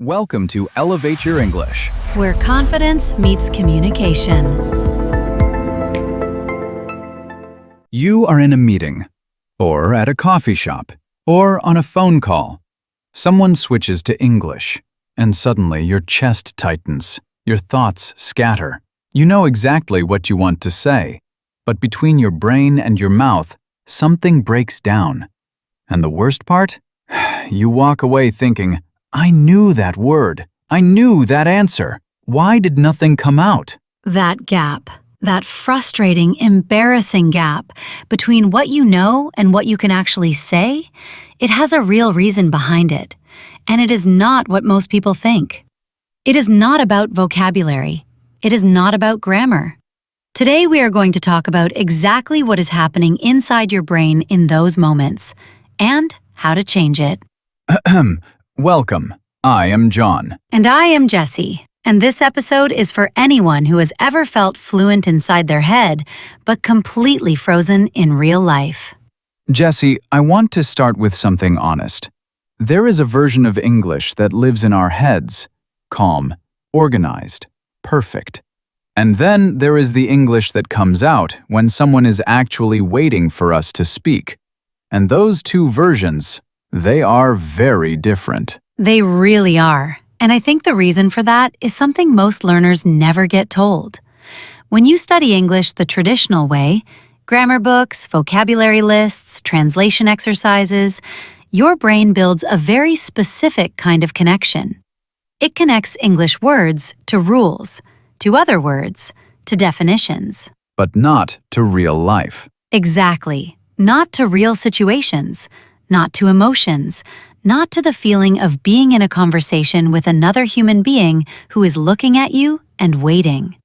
Welcome to Elevate Your English, where confidence meets communication. You are in a meeting, or at a coffee shop, or on a phone call. Someone switches to English, and suddenly your chest tightens, your thoughts scatter. You know exactly what you want to say, but between your brain and your mouth, something breaks down. And the worst part? You walk away thinking, I knew that word. I knew that answer. Why did nothing come out? That gap, that frustrating, embarrassing gap between what you know and what you can actually say, it has a real reason behind it. And it is not what most people think. It is not about vocabulary. It is not about grammar. Today we are going to talk about exactly what is happening inside your brain in those moments and how to change it. Welcome. I am John. And I am Jessie. And this episode is for anyone who has ever felt fluent inside their head, but completely frozen in real life. Jessie, I want to start with something honest. There is a version of English that lives in our heads, calm, organized, perfect. And then there is the English that comes out when someone is actually waiting for us to speak. And those two versions, they are very different. They really are. And I think the reason for that is something most learners never get told. When you study English the traditional way, grammar books, vocabulary lists, translation exercises, your brain builds a very specific kind of connection. It connects English words to rules, to other words, to definitions. But not to real life. Exactly. Not to real situations, not to emotions, not to the feeling of being in a conversation with another human being who is looking at you and waiting.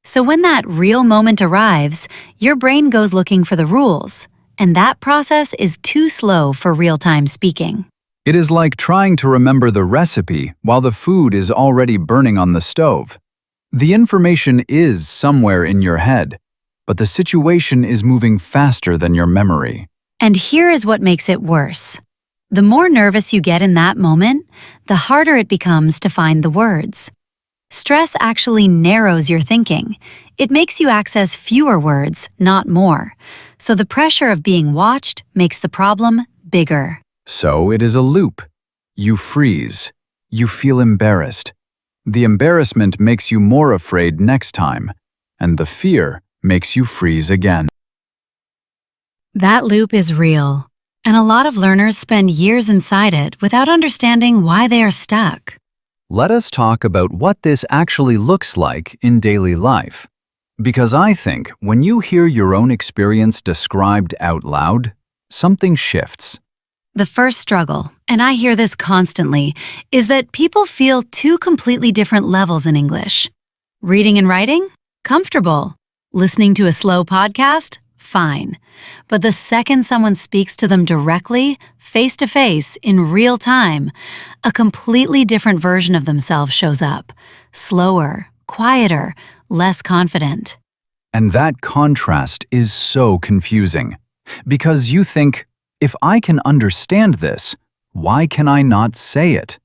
So when that real moment arrives, your brain goes looking for the rules, and that process is too slow for real-time speaking. It is like trying to remember the recipe while the food is already burning on the stove. The information is somewhere in your head, but the situation is moving faster than your memory. And here is what makes it worse. The more nervous you get in that moment, the harder it becomes to find the words. Stress actually narrows your thinking. It makes you access fewer words, not more. So the pressure of being watched makes the problem bigger. So it is a loop. You freeze. You feel embarrassed. The embarrassment makes you more afraid next time, and the fear makes you freeze again. That loop is real, and a lot of learners spend years inside it without understanding why they are stuck. Let us talk about what this actually looks like in daily life. Because I think when you hear your own experience described out loud, something shifts. The first struggle, and I hear this constantly, is that people feel two completely different levels in English. Reading and writing? Comfortable. Listening to a slow podcast? Fine. But the second someone speaks to them directly, face-to-face, in real time, a completely different version of themselves shows up. Slower, quieter, less confident. And that contrast is so confusing. Because you think, if I can understand this, why can I not say it?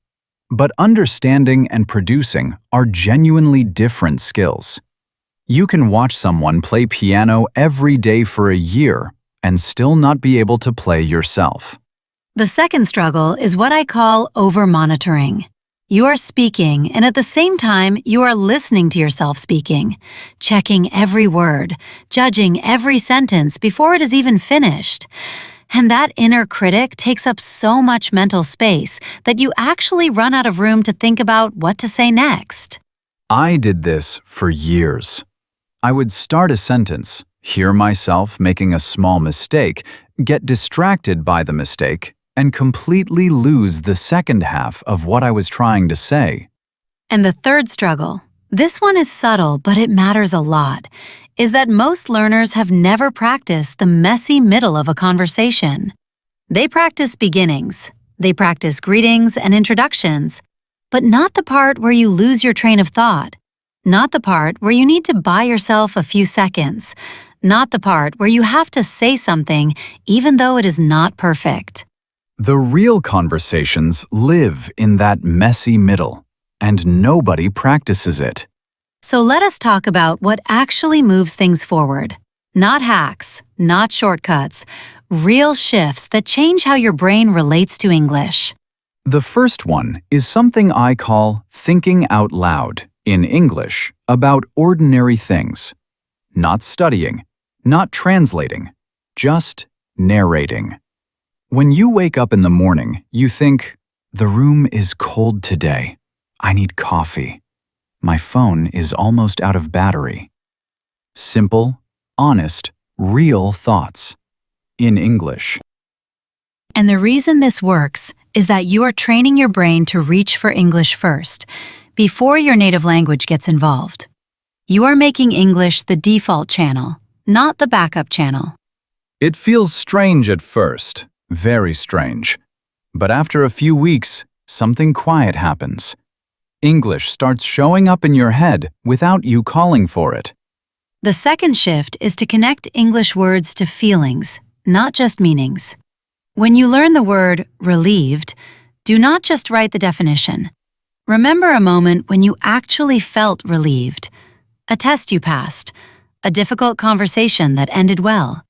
But understanding and producing are genuinely different skills. You can watch someone play piano every day for a year and still not be able to play yourself. The second struggle is what I call over-monitoring. You are speaking, and at the same time, you are listening to yourself speaking, checking every word, judging every sentence before it is even finished. And that inner critic takes up so much mental space that you actually run out of room to think about what to say next. I did this for years. I would start a sentence, hear myself making a small mistake, get distracted by the mistake, and completely lose the second half of what I was trying to say. And the third struggle, this one is subtle but it matters a lot, is that most learners have never practiced the messy middle of a conversation. They practice beginnings, they practice greetings and introductions, but not the part where you lose your train of thought. Not the part where you need to buy yourself a few seconds. Not the part where you have to say something even though it is not perfect. The real conversations live in that messy middle, and nobody practices it. So let us talk about what actually moves things forward. Not hacks, not shortcuts, real shifts that change how your brain relates to English. The first one is something I call thinking out loud, in English, about ordinary things. Not studying, not translating, just narrating. When you wake up in the morning, you think, "The room is cold today. I need coffee. My phone is almost out of battery." Simple, honest, real thoughts. In English. And the reason this works is that you are training your brain to reach for English first, before your native language gets involved. You are making English the default channel, not the backup channel. It feels strange at first, very strange. But after a few weeks, something quiet happens. English starts showing up in your head without you calling for it. The second shift is to connect English words to feelings, not just meanings. When you learn the word relieved, do not just write the definition. Remember a moment when you actually felt relieved, a test you passed, a difficult conversation that ended well.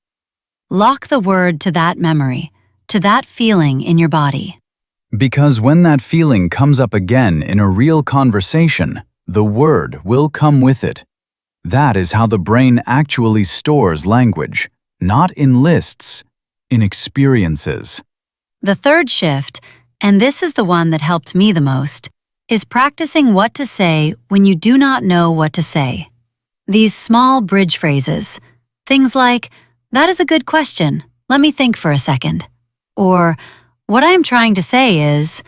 Lock the word to that memory, to that feeling in your body. Because when that feeling comes up again in a real conversation, the word will come with it. That is how the brain actually stores language, not in lists, in experiences. The third shift, and this is the one that helped me the most, is practicing what to say when you do not know what to say. These small bridge phrases, things like, "That is a good question, let me think for a second," or "What I am trying to say is,"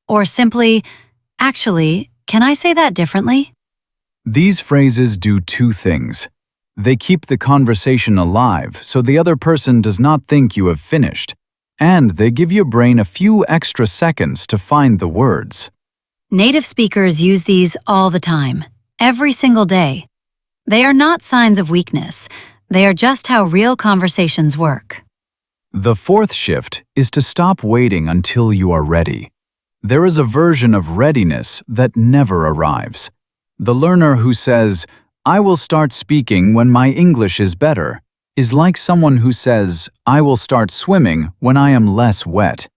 or simply, "Actually, can I say that differently?" These phrases do two things. They keep the conversation alive so the other person does not think you have finished, and they give your brain a few extra seconds to find the words. Native speakers use these all the time, every single day. They are not signs of weakness. They are just how real conversations work. The fourth shift is to stop waiting until you are ready. There is a version of readiness that never arrives. The learner who says, "I will start speaking when my English is better," is like someone who says, "I will start swimming when I am less wet."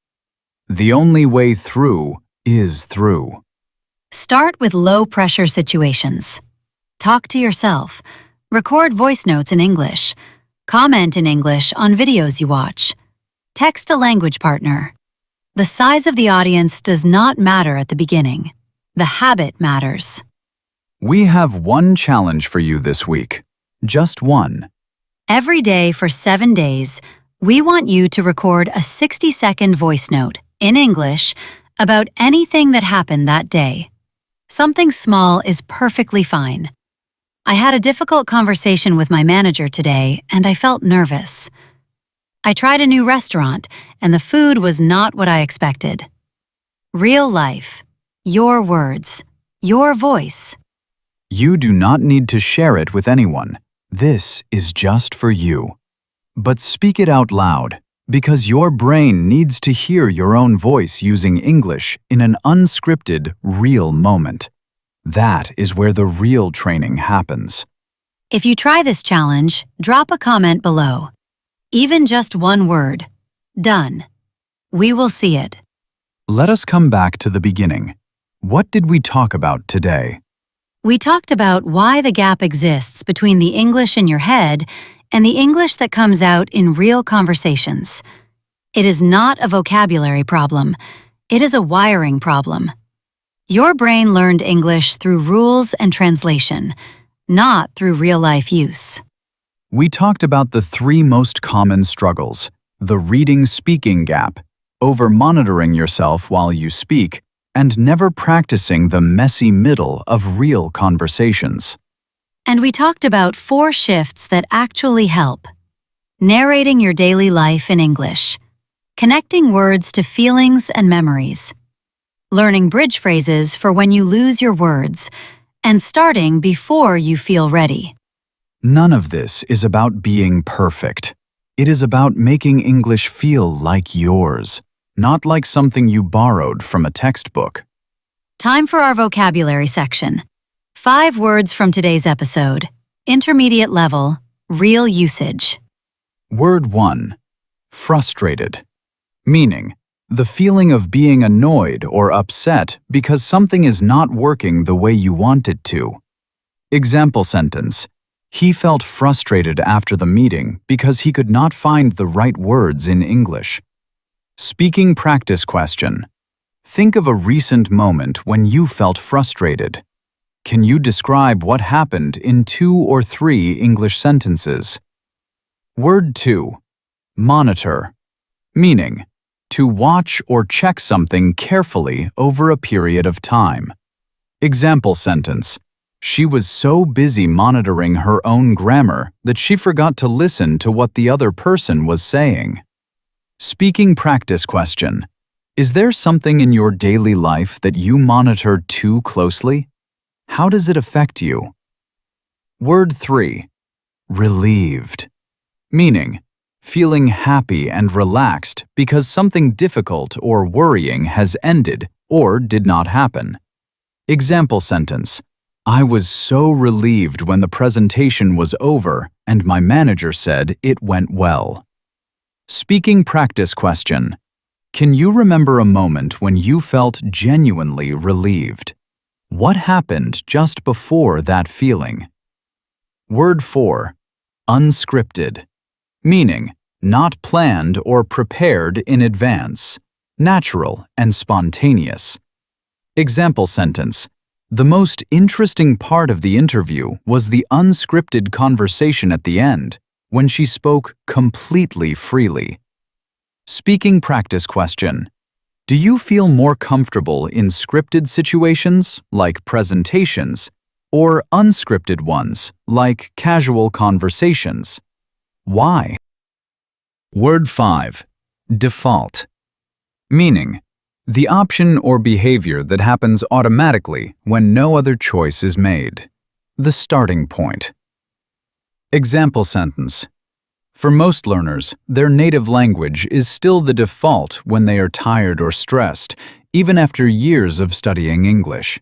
The only way through is through. Start with low-pressure situations. Talk to yourself. Record voice notes in English. Comment in English on videos you watch. Text a language partner. The size of the audience does not matter at the beginning. The habit matters. We have one challenge for you this week. Just one. Every day for 7 days, we want you to record a 60-second voice note in English about anything that happened that day. Something small is perfectly fine. I had a difficult conversation with my manager today, and I felt nervous. I tried a new restaurant, and the food was not what I expected. Real life. Your words. Your voice. You do not need to share it with anyone. This is just for you. But speak it out loud, because your brain needs to hear your own voice using English in an unscripted, real moment. That is where the real training happens. If you try this challenge, drop a comment below. Even just one word. Done. We will see it. Let us come back to the beginning. What did we talk about today? We talked about why the gap exists between the English in your head and the English that comes out in real conversations. It is not a vocabulary problem. It is a wiring problem. Your brain learned English through rules and translation, not through real-life use. We talked about the three most common struggles: the reading-speaking gap, over-monitoring yourself while you speak, and never practicing the messy middle of real conversations. And we talked about 4 shifts that actually help. Narrating your daily life in English. Connecting words to feelings and memories. Learning bridge phrases for when you lose your words, and starting before you feel ready. None of this is about being perfect. It is about making English feel like yours, not like something you borrowed from a textbook. Time for our vocabulary section. 5 words from today's episode. Intermediate level, real usage. Word 1. Frustrated. Meaning, the feeling of being annoyed or upset because something is not working the way you want it to. Example sentence. He felt frustrated after the meeting because he could not find the right words in English. Speaking practice question. Think of a recent moment when you felt frustrated. Can you describe what happened in 2 or 3 English sentences? Word 2. Monitor. Meaning, to watch or check something carefully over a period of time. Example sentence. She was so busy monitoring her own grammar that she forgot to listen to what the other person was saying. Speaking practice question. Is there something in your daily life that you monitor too closely? How does it affect you? Word 3. Relieved. Meaning, feeling happy and relaxed because something difficult or worrying has ended or did not happen. Example sentence. I was so relieved when the presentation was over and my manager said it went well. Speaking practice question. Can you remember a moment when you felt genuinely relieved? What happened just before that feeling? Word 4. Unscripted. Meaning, not planned or prepared in advance, natural and spontaneous. Example sentence. The most interesting part of the interview was the unscripted conversation at the end, when she spoke completely freely. Speaking practice question. Do you feel more comfortable in scripted situations, like presentations, or unscripted ones, like casual conversations? Why? Word 5. Default. Meaning, the option or behavior that happens automatically when no other choice is made. The starting point. Example sentence. For most learners, their native language is still the default when they are tired or stressed, even after years of studying English.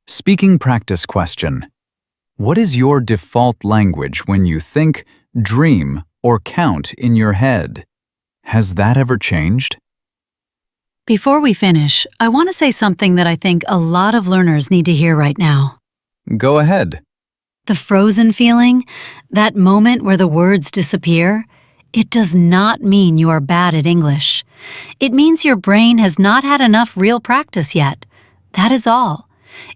Speaking practice question. What is your default language when you think, dream, or count in your head? Has that ever changed? Before we finish, I want to say something that I think a lot of learners need to hear right now. Go ahead. The frozen feeling, that moment where the words disappear, it does not mean you are bad at English. It means your brain has not had enough real practice yet. That is all.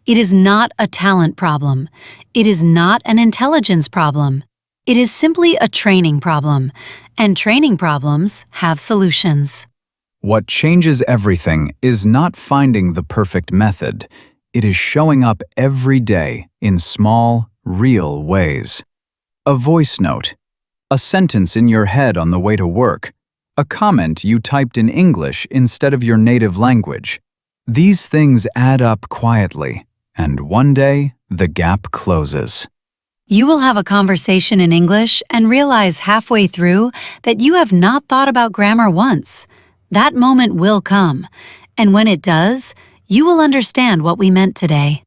It is not a talent problem. It is not an intelligence problem. It is simply a training problem, and training problems have solutions. What changes everything is not finding the perfect method. It is showing up every day in small, real ways. A voice note, a sentence in your head on the way to work, a comment you typed in English instead of your native language. These things add up quietly, and one day the gap closes. You will have a conversation in English and realize halfway through that you have not thought about grammar once. That moment will come, and when it does, you will understand what we meant today.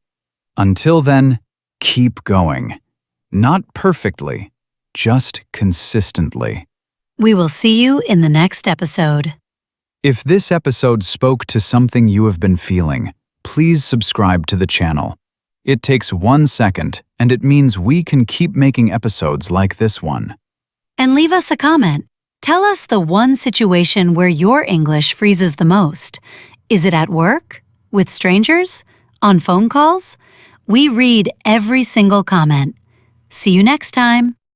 Until then, keep going. Not perfectly, just consistently. We will see you in the next episode. If this episode spoke to something you have been feeling, please subscribe to the channel. It takes 1 second, and it means we can keep making episodes like this one. And leave us a comment. Tell us the one situation where your English freezes the most. Is it at work? With strangers? On phone calls? We read every single comment. See you next time.